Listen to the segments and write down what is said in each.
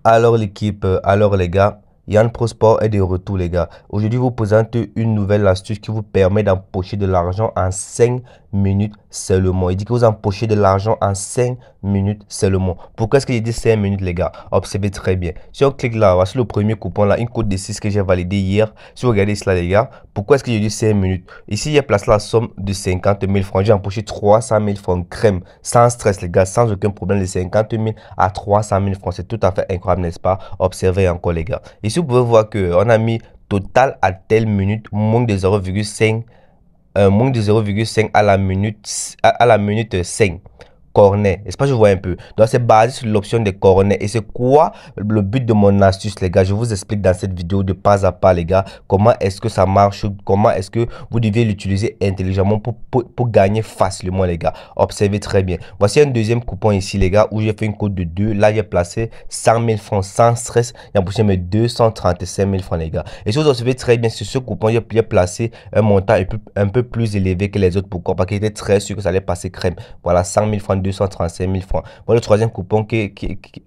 Alors l'équipe, alors les gars, Yann Prosport est de retour les gars. Aujourd'hui, je vous présente une nouvelle astuce qui vous permet d'empocher de l'argent en 5 minutes seulement. Il dit que vous empochez de l'argent en 5 minutes seulement. Pourquoi est-ce que j'ai dit 5 minutes les gars? Observez très bien. Si on clique là, voici le premier coupon là, une code de 6 que j'ai validé hier. Si vous regardez cela les gars, pourquoi est-ce que j'ai dit 5 minutes? Ici, il y a placé la somme de 50 000 francs. J'ai empoché 300 000 francs crème, sans stress les gars, sans aucun problème de 50 000 à 300 000 francs. C'est tout à fait incroyable, n'est-ce pas? Observez encore les gars. Ici, vous pouvez voir qu'on a mis total à telle minute, moins de 0,5, moins de 0,5 à la minute 5 cornet. Est-ce que je vois un peu? Donc, c'est basé sur l'option des cornets. Et c'est quoi le but de mon astuce, les gars? Je vous explique dans cette vidéo de pas à pas, les gars, comment est-ce que ça marche, comment est-ce que vous devez l'utiliser intelligemment pour gagner facilement, les gars. Observez très bien. Voici un deuxième coupon ici, les gars, où j'ai fait une cote de 2. Là, j'ai placé 100 000 francs sans stress. J'ai empoché mes 235 000 francs, les gars. Et si vous observez très bien, sur ce coupon, j'ai placé un montant un peu plus élevé que les autres. Pourquoi? Parce qu'il était très sûr que ça allait passer crème. Voilà, 100 000 francs. 235 000 francs. Voilà le troisième coupon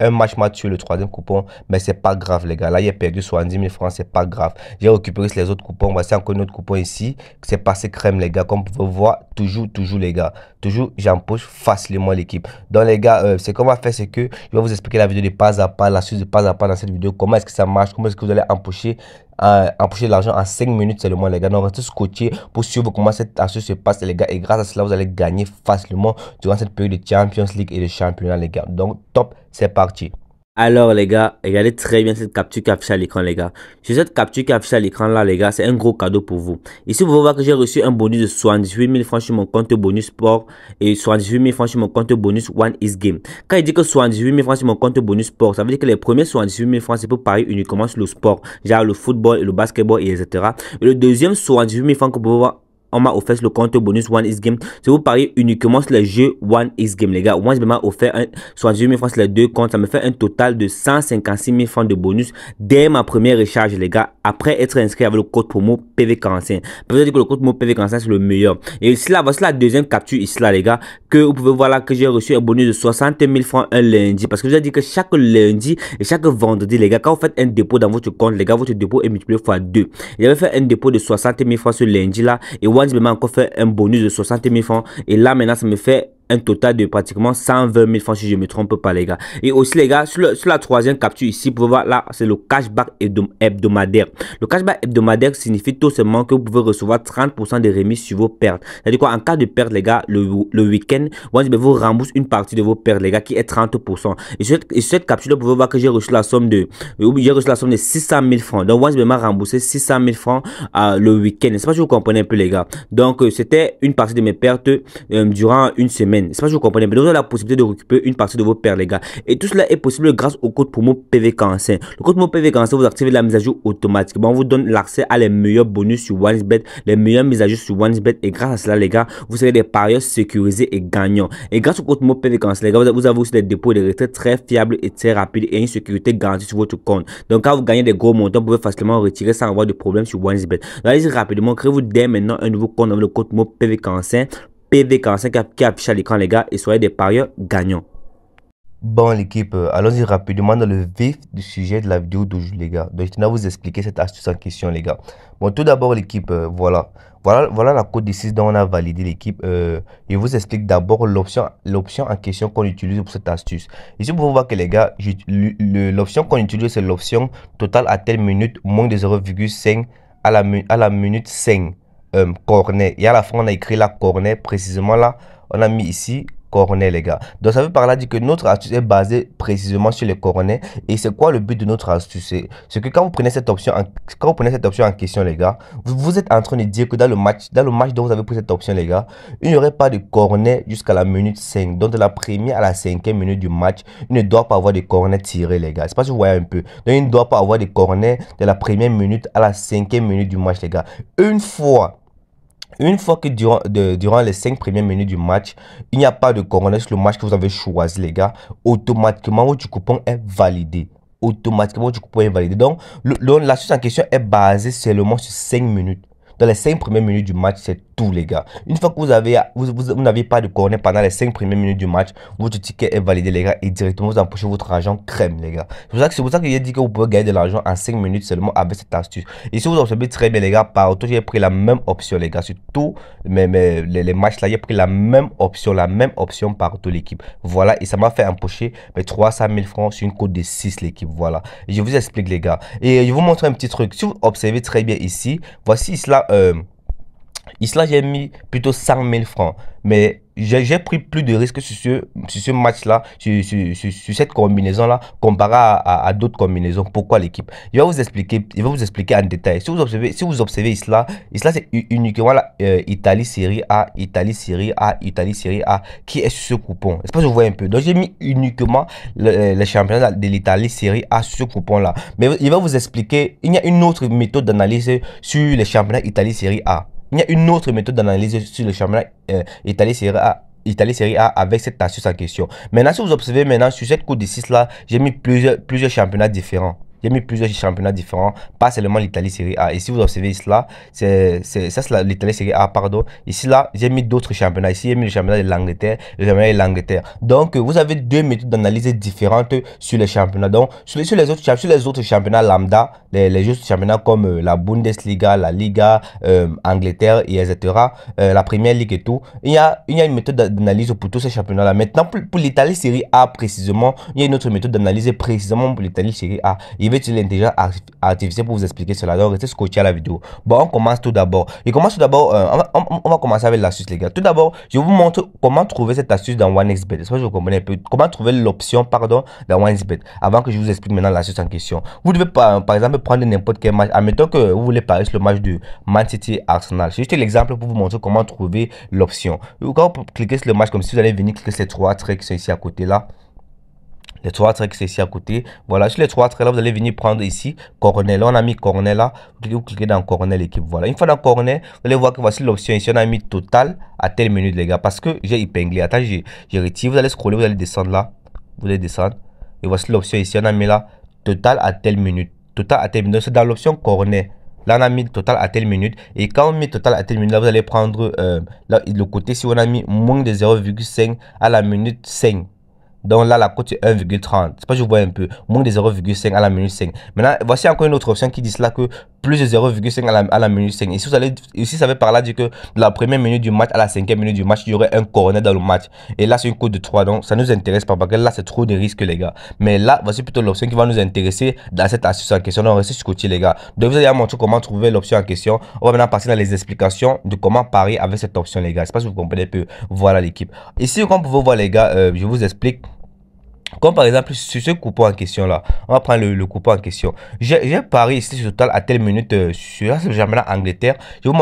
un match sur le troisième coupon, mais c'est pas grave les gars. Là, il a perdu 70 000 francs, c'est pas grave. J'ai récupéré les autres coupons. Voici encore un autre coupon ici. C'est passé crème les gars. Comme vous pouvez voir, toujours les gars. Toujours, j'empoche facilement l'équipe. Donc les gars, c'est qu'on va faire, c'est que je vais vous expliquer la vidéo de pas à pas, la suite de pas à pas dans cette vidéo. Comment est-ce que ça marche, comment est-ce que vous allez empocher de l'argent en 5 minutes seulement les gars. Donc restez scotché pour suivre comment cette astuce se passe les gars, et grâce à cela vous allez gagner facilement durant cette période de Champions League et de championnat les gars. Donc top, c'est parti. Alors les gars, regardez très bien cette capture qui affiche à l'écran les gars. Sur cette capture qui affiche à l'écran là les gars, c'est un gros cadeau pour vous. Ici vous pouvez voir que j'ai reçu un bonus de 78 000 francs sur mon compte bonus sport et 78 000 francs sur mon compte bonus One is Game. Quand il dit que 78 000 francs sur mon compte bonus sport, ça veut dire que les premiers 78 000 francs c'est pour parier uniquement sur le sport, genre le football et le basketball et etc. Et le deuxième 78 000 francs que vous pouvez voir, on m'a offert le compte bonus One is Game. Si vous pariez uniquement sur les jeux One is Game, les gars. One m'a offert 78 000 francs sur les deux comptes. Ça me fait un total de 156 000 francs de bonus dès ma première recharge, les gars. Après être inscrit avec le code promo PV45. Peut-être dire que le code promo PV45 c'est le meilleur. Et ici là, voici la deuxième capture ici là, les gars. Que vous pouvez voir là que j'ai reçu un bonus de 60 000 francs un lundi. Parce que je vous ai dit que chaque lundi et chaque vendredi, les gars, quand vous faites un dépôt dans votre compte, les gars, votre dépôt est multiplié fois 2. J'avais fait un dépôt de 60 000 francs ce lundi là. Et One m'a encore fait un bonus de 60 000 francs. Et là, maintenant, ça me fait un total de pratiquement 120 000 francs si je ne me trompe pas les gars. Et aussi les gars, sur la troisième capture ici, vous pouvez voir là, c'est le cashback hebdomadaire. Le cashback hebdomadaire signifie tout simplement que vous pouvez recevoir 30% de remise sur vos pertes. C'est-à-dire quoi, en cas de perte les gars, le week-end, vous rembourse une partie de vos pertes les gars qui est 30%. Et sur cette capture là, vous pouvez voir que j'ai reçu la somme de 600 000 francs. Donc One m'a remboursé 600 000 francs le week-end. C'est pas si vous comprenez un peu les gars. Donc c'était une partie de mes pertes durant une semaine. C'est pas que vous comprenez, mais vous avez la possibilité de récupérer une partie de vos pertes, les gars. Et tout cela est possible grâce au code promo PV45. Le code promo PV45, vous activez la mise à jour automatiquement. On vous donne l'accès à les meilleurs bonus sur OneXBet, les meilleures mises à jour sur OneXBet. Et grâce à cela, les gars, vous serez des parieurs sécurisés et gagnants. Et grâce au code promo PV45, les gars, vous avez aussi des dépôts et des retraits très fiables et très rapides et une sécurité garantie sur votre compte. Donc, quand vous gagnez des gros montants, vous pouvez facilement retirer sans avoir de problème sur OneXBet. Allez-y rapidement, créez-vous dès maintenant un nouveau compte avec le code promo PV45. PV45 qui affiche à l'écran les gars, et soyez des parieurs gagnants. Bon l'équipe, allons-y rapidement dans le vif du sujet de la vidéo d'aujourd'hui les gars. Donc je vais vous expliquer cette astuce en question les gars. Bon, tout d'abord l'équipe, voilà la code de 6 dont on a validé l'équipe. Je vous explique d'abord l'option en question qu'on utilise pour cette astuce. Ici vous pouvez voir que les gars, l'option qu'on utilise c'est l'option total à telle minute moins de 0,5 à la minute 5 cornet. Et à la fin on a écrit la cornet précisément là, on a mis ici cornet les gars. Donc ça veut par là dire que notre astuce est basée précisément sur les cornets. Et c'est quoi le but de notre astuce? C'est que quand vous prenez cette option en question les gars, vous êtes en train de dire que dans le match dont vous avez pris cette option les gars, il n'y aurait pas de cornet jusqu'à la minute 5. Donc de la première à la 5e minute du match, il ne doit pas avoir de cornet tiré les gars. C'est pas si vous voyez un peu. Donc il ne doit pas avoir de cornet de la première minute à la 5e minute du match les gars. Une fois que durant les 5 premières minutes du match, il n'y a pas de corner sur le match que vous avez choisi, les gars, automatiquement, votre coupon est validé. Automatiquement, votre coupon est validé. Donc, l'astuce en question est basée seulement sur 5 minutes. Dans les 5 premières minutes du match, c'est tout, les gars. Une fois que vous n'avez pas de corner pendant les 5 premières minutes du match, votre ticket est validé, les gars, et directement vous empochez votre argent crème, les gars. C'est pour ça que j'ai dit que vous pouvez gagner de l'argent en 5 minutes seulement avec cette astuce. Et si vous observez très bien, les gars, partout, j'ai pris la même option, les gars. Sur tous les matchs là, j'ai pris la même option partout, l'équipe. Voilà, et ça m'a fait empocher 300 000 francs sur une cote de 6, l'équipe. Voilà. Et je vous explique, les gars. Et je vous montre un petit truc. Si vous observez très bien ici, voici cela. Ici, j'ai mis plutôt 100 000 francs. Mais j'ai pris plus de risques sur ce match-là, sur cette combinaison-là, comparé à d'autres combinaisons. Pourquoi l'équipe? Je vais vous expliquer en détail. Si vous observez ici, c'est uniquement la Italie Série A, Italie Série A, Italie Série A qui est sur ce coupon. Est-ce que je vois un peu? Donc, j'ai mis uniquement les championnats de l'Italie Série A sur ce coupon-là. Mais il va vous expliquer, il y a une autre méthode d'analyse sur les championnats Italie Série A. Il y a une autre méthode d'analyse sur le championnat Italie Série A avec cette astuce en question. Maintenant, si vous observez maintenant sur cette cote de 6 là, j'ai mis plusieurs championnats différents. J'ai mis plusieurs championnats différents, pas seulement l'Italie Série A. Et si vous observez ici là, c'est l'Italie Série A, pardon. Ici là, j'ai mis d'autres championnats. Ici, j'ai mis le championnat de l'Angleterre, le championnat de l'Angleterre. Donc, vous avez deux méthodes d'analyse différentes sur les championnats. Donc, sur les autres championnats lambda, les autres championnats comme la Bundesliga, la Liga, Angleterre et etc., la Première Ligue et tout, il y a une méthode d'analyse pour tous ces championnats-là. Maintenant, pour l'Italie Série A précisément, il y a une autre méthode d'analyse précisément pour l'Italie Série A. Il va utiliser l'intelligence artificielle pour vous expliquer cela. Donc, restez scotché à la vidéo. Bon, on commence tout d'abord. On va commencer avec l'astuce, les gars. Tout d'abord, je vous montre comment trouver cette astuce dans OneXBet. Est-ce que vous comprenez un peu? Comment trouver l'option, pardon, dans OneXBet. Avant que je vous explique maintenant l'astuce en question. Vous devez, par exemple, prendre n'importe quel match. Admettons que vous voulez parier sur le match de Man City Arsenal. C'est juste l'exemple pour vous montrer comment trouver l'option. Quand vous cliquez sur le match, comme si vous allez venir cliquer sur ces trois traits qui sont ici à côté là. Les trois traits qui sont ici à côté. Voilà, sur les trois traits là, vous allez venir prendre ici corner. Là, on a mis corner là. Vous cliquez dans corner l'équipe. Voilà. Une fois dans corner, vous allez voir que voici l'option ici. On a mis total à telle minute, les gars. Parce que j'ai épinglé. Attends, je retire. Vous allez scroller, vous allez descendre là. Vous allez descendre. Et voici l'option ici. On a mis là total à telle minute. Total à telle minute. C'est dans l'option corner. Là, on a mis total à telle minute. Et quand on met total à telle minute, là, vous allez prendre là, le côté si on a mis moins de 0,5 à la minute 5. Donc là, la cote est 1,30. C'est pas, je vois un peu. Moins de 0,5 à la minute 5. Maintenant, voici encore une autre option qui dit cela que plus de 0,5 à la minute 5. Ici, ça veut par là dire que de la première minute du match à la 5e minute du match, il y aurait un corner dans le match. Et là, c'est une cote de 3. Donc, ça nous intéresse pas parce que là, c'est trop de risques, les gars. Mais là, voici plutôt l'option qui va nous intéresser dans cette astuce en question. Donc, restez sur côté, les gars. Donc, vous allez montrer comment trouver l'option en question. On va maintenant passer dans les explications de comment parier avec cette option, les gars. Je sais pas si vous comprenez un peu. Voilà l'équipe. Ici, comme vous pouvez voir, les gars, je vous explique. Comme par exemple sur ce coupon en question là, on va prendre le coupon en question. J'ai parié ici sur total à telle minute sur ce championnat Angleterre. Je vous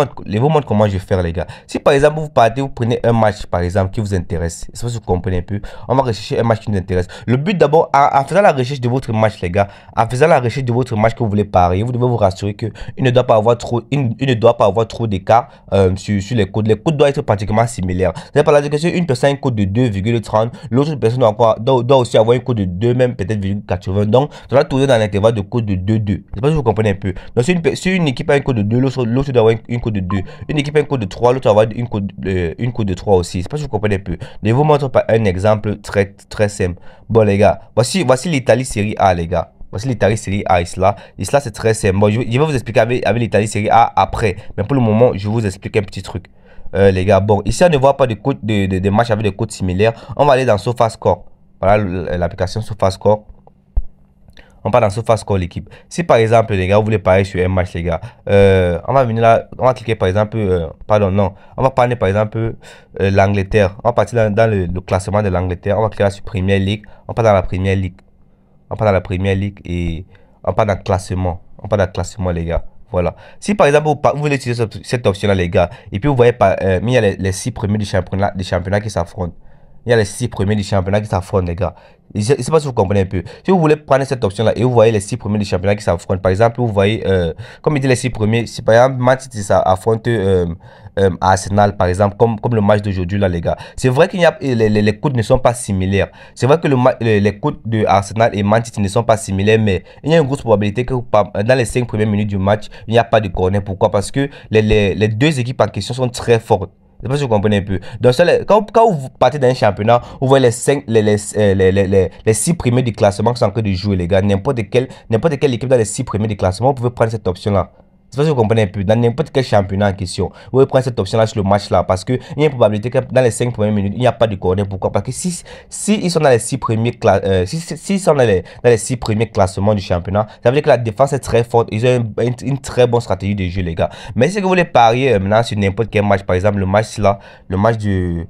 montre comment je vais faire, les gars. Si par exemple vous prenez un match par exemple qui vous intéresse, est-ce que vous comprenez un peu? On va rechercher un match qui nous intéresse. Le but d'abord, en faisant la recherche de votre match, les gars, en faisant la recherche de votre match que vous voulez parier, vous devez vous rassurer que il ne doit pas avoir trop d'écart sur les codes. Les codes doivent être pratiquement similaires. C'est par là que si une personne a une cote de 2,30, l'autre personne doit aussi avoir une cote de 2, même peut-être 80. Donc, ça va tourner dans l'intervalle de cote de 2,2. Je sais pas si vous comprenez un peu. Donc, si une équipe a une cote de 2, l'autre doit avoir une cote de 2. Une équipe a une cote de 3, l'autre doit avoir une cote de 3 aussi. Je sais pas si vous comprenez un peu. Je vous montre par un exemple très simple. Bon, les gars, voici l'Italie Série A, les gars. Voici l'Italie Série A ici là. Ici là, c'est très simple. Bon, je vais vous expliquer avec l'Italie Série A après. Mais pour le moment, je vous explique un petit truc. Les gars, bon, ici on ne voit pas de matchs avec des codes similaires. On va aller dans SofaScore. Voilà l'application SofaScore. On part dans SofaScore, l'équipe. Si par exemple, les gars, vous voulez parier sur un match, les gars, on va venir là, on va cliquer par exemple, on va prendre par exemple l'Angleterre. On va partir dans le classement de l'Angleterre. On va cliquer là sur Premier League. On part dans la Premier League. On part dans la Premier League et on part dans le classement. On part dans le classement, les gars. Voilà. Si par exemple vous voulez utiliser cette option là, les gars, et puis vous voyez il y a les 6 premiers du championnat qui s'affrontent. il y a les 6 premiers du championnat qui s'affrontent, les gars. Je ne sais pas si vous comprenez un peu. Si vous voulez prendre cette option-là et vous voyez les 6 premiers du championnat qui s'affrontent, par exemple, vous voyez, comme il dit les 6 premiers, si par exemple, Man City ça affronte Arsenal, par exemple, comme le match d'aujourd'hui, là, les gars. C'est vrai qu'il y a, les coudes ne sont pas similaires. C'est vrai que les coudes de Arsenal et Man City ne sont pas similaires, mais il y a une grosse probabilité que dans les 5 premières minutes du match, il n'y a pas de corner. Pourquoi? Parce que les deux équipes en question sont très fortes. Je sais pas si vous comprenez un peu. Donc, quand vous partez d'un championnat, vous voyez les 6 premiers du classement qui sont en train de jouer, les gars. N'importe quelle équipe dans les 6 premiers du classement, vous pouvez prendre cette option-là. Je sais pas si vous comprenez un peu. Dans n'importe quel championnat en question, vous pouvez prendre cette option-là sur le match-là. Parce qu'il y a une probabilité que dans les 5 premières minutes, il n'y a pas de corner. Pourquoi? Parce que si ils sont dans les 6 premiers, si sont dans les 6 premiers classements du championnat, ça veut dire que la défense est très forte. Ils ont une très bonne stratégie de jeu, les gars. Mais si vous voulez parier maintenant sur n'importe quel match, par exemple, le match là, le match de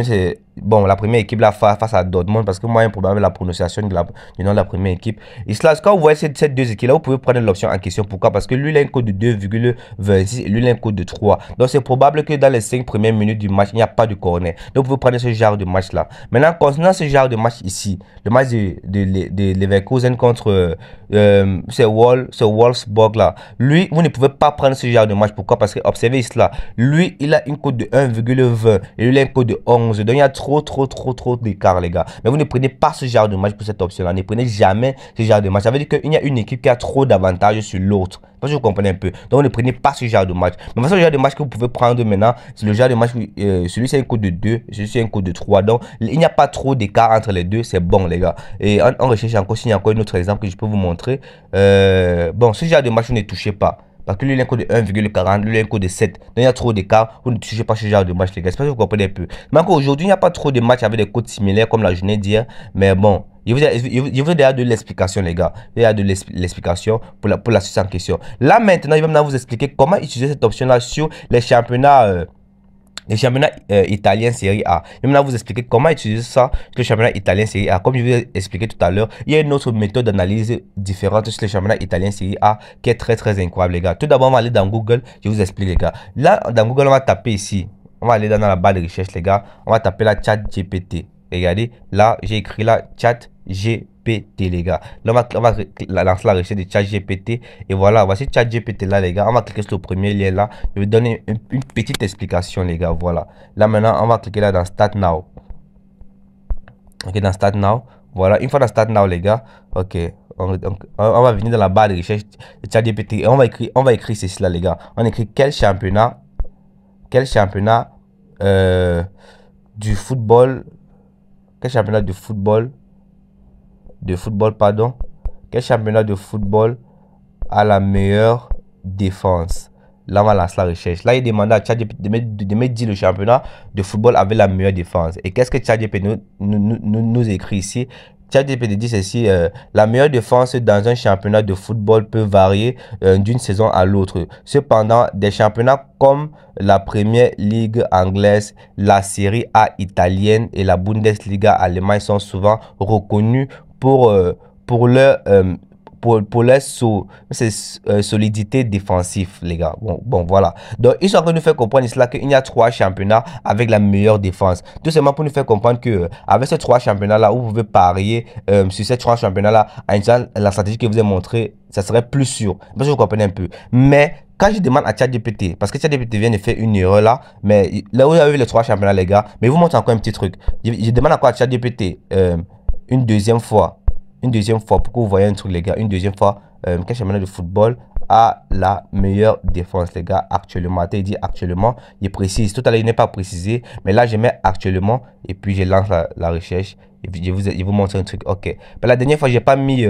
c'est. Bon, la première équipe là face à Dortmund, parce que moi, il y a un problème avec la prononciation du nom de la première équipe. Et cela, quand vous voyez ces deux équipes là, vous pouvez prendre l'option en question. Pourquoi? Parce que lui, il a un code de 2,26 et lui, il a un code de 3. Donc, c'est probable que dans les 5 premières minutes du match, il n'y a pas de corner. Donc, vous pouvez prendre ce genre de match là. Maintenant, concernant ce genre de match ici, le match de Leverkusen contre ce Wolfsburg là, lui, vous ne pouvez pas prendre ce genre de match. Pourquoi? Parce que, observez cela, lui, il a une cote de 1,20 et lui, il a une cote de 11. Donc, il y a trop d'écart, les gars. Mais vous ne prenez pas ce genre de match pour cette option-là. Ne prenez jamais ce genre de match. Ça veut dire qu'il y a une équipe qui a trop d'avantages sur l'autre. Parce que vous comprenez un peu. Donc, ne prenez pas ce genre de match. Mais le genre de match que vous pouvez prendre maintenant, c'est le genre de match où celui-ci a un code de 2, celui-ci a un code de 3. Donc, il n'y a pas trop d'écart entre les deux. C'est bon, les gars. Et on recherche encore, s'il y a encore un autre exemple que je peux vous montrer. Bon, ce genre de match, vous ne touchez pas. Parce que lui, il a un code de 1,40, lui, il a un code de 7. Donc, il y a trop d'écart. Vous ne touchez pas ce genre de match, les gars. J'espère que vous comprenez un peu. Mais encore aujourd'hui, il n'y a pas trop de matchs avec des codes similaires comme la journée d'hier. Mais bon, je vous ai déjà de l'explication, les gars. Il y a de l'explication pour la suite en question. Là, maintenant, je vais maintenant vous expliquer comment utiliser cette option-là sur les championnats. Les championnats italiens Série A. Je vais maintenant vous expliquer comment utiliser ça sur le championnat italien Série A. Comme je vous ai expliqué tout à l'heure, il y a une autre méthode d'analyse différente sur le championnat italien Série A qui est très incroyable, les gars. Tout d'abord, on va aller dans Google. Je vous explique, les gars. Là, dans Google, on va taper ici. On va aller dans la barre de recherche, les gars. On va taper la ChatGPT. Regardez, là, j'ai écrit la ChatGPT, les gars. Là, on va lancer la recherche de ChatGPT. Et voilà, voici ChatGPT là, les gars. On va cliquer sur le premier lien là. Je vais donner une petite explication, les gars. Voilà. Là, maintenant, on va cliquer là dans Start Now. Ok, dans Start Now. Voilà, une fois dans Start Now, les gars. Ok. On va venir dans la barre de recherche de ChatGPT. Et on va écrire ceci là, les gars. On écrit quel championnat du football. Quel championnat de football, pardon, quel championnat de football a la meilleure défense? Là, on va lancer la recherche. Là, il demande à ChatGPT de me dire le championnat de football avec la meilleure défense. Et qu'est-ce que ChatGPT nous écrit ici? ChatGPT dit ceci, la meilleure défense dans un championnat de football peut varier d'une saison à l'autre. Cependant, des championnats comme la Première Ligue anglaise, la Série A italienne et la Bundesliga allemande sont souvent reconnus pour leur solidité défensive, les gars. Bon, voilà. Donc, ils sont en train de nous faire comprendre cela qu'il y a 3 championnats avec la meilleure défense. Tout simplement pour nous faire comprendre que avec ces 3 championnats-là, vous pouvez parier sur ces 3 championnats-là en utilisant la stratégie que je vous ai montrée, ça serait plus sûr. Parce que vous comprenez un peu. Mais quand je demande à ChatGPT, parce que ChatGPT vient de faire une erreur là, mais là où vous avez vu les 3 championnats, les gars, mais je vous montre encore un petit truc. Je demande encore à ChatGPT une deuxième fois pour que vous voyez un truc, les gars. Une deuxième fois, quel championnat de football a la meilleure défense, les gars, actuellement? Il dit actuellement, il précise. Tout à l'heure, il n'est pas précisé, mais là, je mets actuellement et puis je lance la recherche. Et puis, je vous montre un truc. Ok. Mais la dernière fois, j'ai pas mis.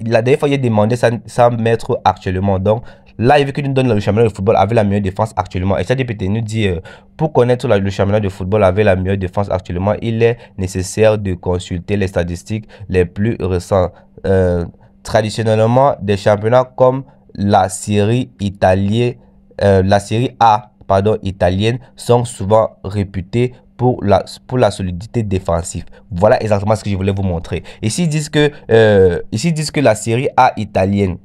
La dernière fois, j'ai demandé sans mettre actuellement. Donc, là, il veut qu'il nous donne le championnat de football avec la meilleure défense actuellement. Et ChatGPT nous dit, pour connaître le championnat de football avec la meilleure défense actuellement, il est nécessaire de consulter les statistiques les plus récentes. Traditionnellement, des championnats comme la série A, pardon, italienne sont souvent réputés pour la solidité défensive. Voilà exactement ce que je voulais vous montrer. Ici, ils disent que la série A italienne,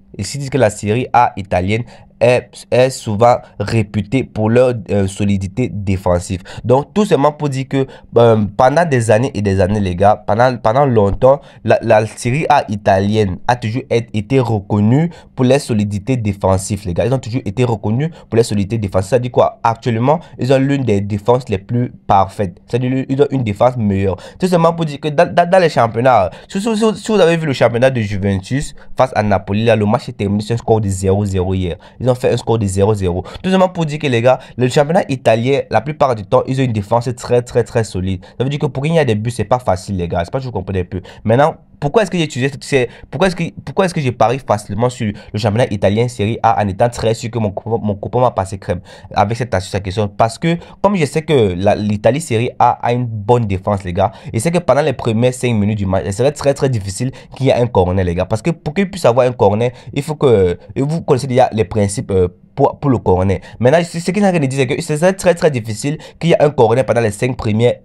est souvent réputé pour leur solidité défensive. Donc, tout simplement pour dire que pendant des années et des années, les gars, pendant longtemps, la Série A italienne a toujours été reconnue pour les solidités défensives, les gars. Ils ont toujours été reconnus pour les solidités défensives. Ça dit quoi? Actuellement, ils ont l'une des défenses les plus parfaites. C'est-à-dire, ils ont une défense meilleure. Tout simplement pour dire que dans les championnats, si vous avez vu le championnat de Juventus face à Napoli, là, le match est terminé sur un score de 0-0 hier. Ils ont fait un score de 0-0. Tout simplement pour dire que, les gars, le championnat italien, la plupart du temps, ils ont une défense très solide. Ça veut dire que pour gagner des buts, c'est pas facile, les gars. C'est pas que je comprenez un peu. Maintenant, pourquoi est-ce que j'ai utilisé pourquoi est-ce que j'ai parié facilement sur le championnat italien Série A en étant très sûr que mon copain m'a passé crème avec cette astuce à question? Parce que comme je sais que l'Italie Série A a une bonne défense, les gars, et c'est que pendant les premières 5 minutes du match, il serait très difficile qu'il y ait un corner, les gars, parce que pour qu'il puisse avoir un corner, il faut que vous connaissez déjà les principes pour le corner. Maintenant, ce qu'il a dit, c'est que c'est très difficile qu'il y ait un corner pendant les 5 premières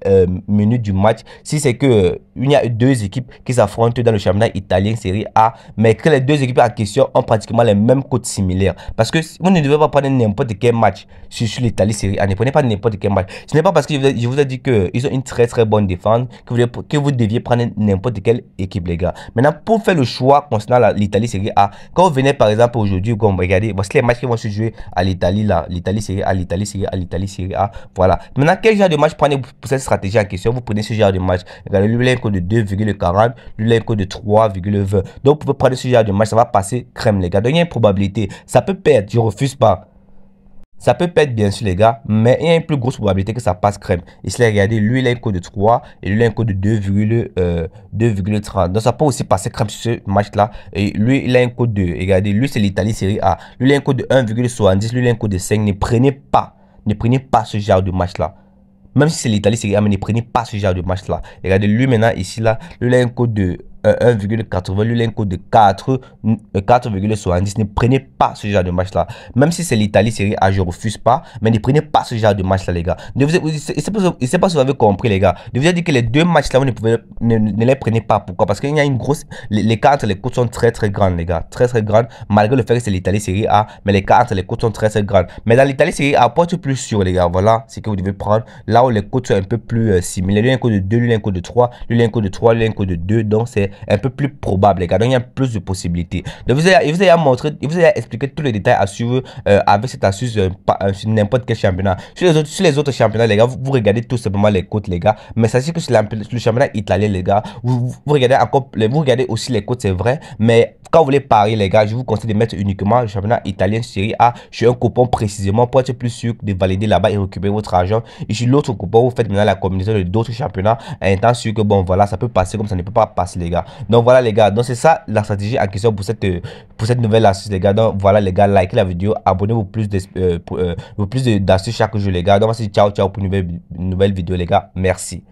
minutes du match si c'est que il y a deux équipes qui s'affrontent dans le championnat italien Série A, mais que les deux équipes en question ont pratiquement les mêmes codes similaires. Parce que vous ne devez pas prendre n'importe quel match sur l'Italie Série A. Ne prenez pas n'importe quel match. Ce n'est pas parce que je vous ai dit qu'ils ont une très bonne défense que vous deviez prendre n'importe quelle équipe, les gars. Maintenant, pour faire le choix concernant l'Italie Série A, quand vous venez par exemple aujourd'hui, comme regardez, voici les matchs qui vont se jouer à l'Italie là, l'Italie Série A, l'Italie Série A, l'Italie Série A, voilà. Maintenant, quel genre de match prenez-vous pour cette stratégie en question? Vous prenez ce genre de match. Regardez, lui, il a un code de 2,40, lui, il a un code de 3,20. Donc, vous pouvez prendre ce genre de match, ça va passer crème, les gars. Donc, il y a une probabilité. Ça peut perdre, je refuse pas. Ça peut perdre bien sûr, les gars, mais il y a une plus grosse probabilité que ça passe crème. Ici, regardez, lui il a un code de 3 et lui il a un code de 2,30. Donc ça peut aussi passer crème sur ce match là. Et lui il a un code de, regardez, lui c'est l'Italie Série A. Lui il a un code de 1,70, lui il a un code de 5. Ne prenez pas ce genre de match là. Même si c'est l'Italie Série A, mais ne prenez pas ce genre de match là. Regardez, lui maintenant ici là, lui il a un code de 1,80, lui il a un code de 4,70. Ne prenez pas ce genre de match là. Même si c'est l'Italie Série A, je refuse pas, mais ne prenez pas ce genre de match là, les gars. Je ne sais pas si vous avez compris, les gars. Je vous ai dit que les deux matchs là, vous ne les prenez pas. Pourquoi? Parce qu'il y a une grosse, les cartes entre les côtes sont très grandes, les gars. Très grandes, malgré le fait que c'est l'Italie Série A, mais les cartes entre les côtes sont très grandes. Mais dans l'Italie Série A, pour être plus sûr, les gars, voilà, c'est que vous devez prendre là où les côtes sont un peu plus similaires. Lui il a un code de 2, lui il a un code de 3, lui il a un code de 3, lui il a un code de 2. Donc c'est un peu plus probable, les gars. Donc il y a plus de possibilités. Donc il vous a montré, il vous a expliqué tous les détails à suivre avec cette astuce sur n'importe quel championnat. Sur les autres championnats, les gars, vous regardez tout simplement les cotes, les gars. Mais sachez que sur le championnat italien, les gars, vous regardez encore, vous regardez aussi les cotes, c'est vrai. Mais quand vous voulez parier, les gars, je vous conseille de mettre uniquement le championnat italien Série A sur un coupon précisément pour être plus sûr de valider là-bas et récupérer votre argent. Et sur l'autre coupon, vous faites maintenant la combinaison de d'autres championnats en étant sûr que bon, voilà, ça peut passer comme ça ne peut pas passer, les gars. Donc voilà, les gars, donc c'est ça la stratégie en question pour cette nouvelle astuce, les gars. Donc voilà, les gars, likez la vidéo, abonnez-vous plus d'astuces chaque jour, les gars. Donc voici, ciao pour une nouvelle vidéo, les gars. Merci.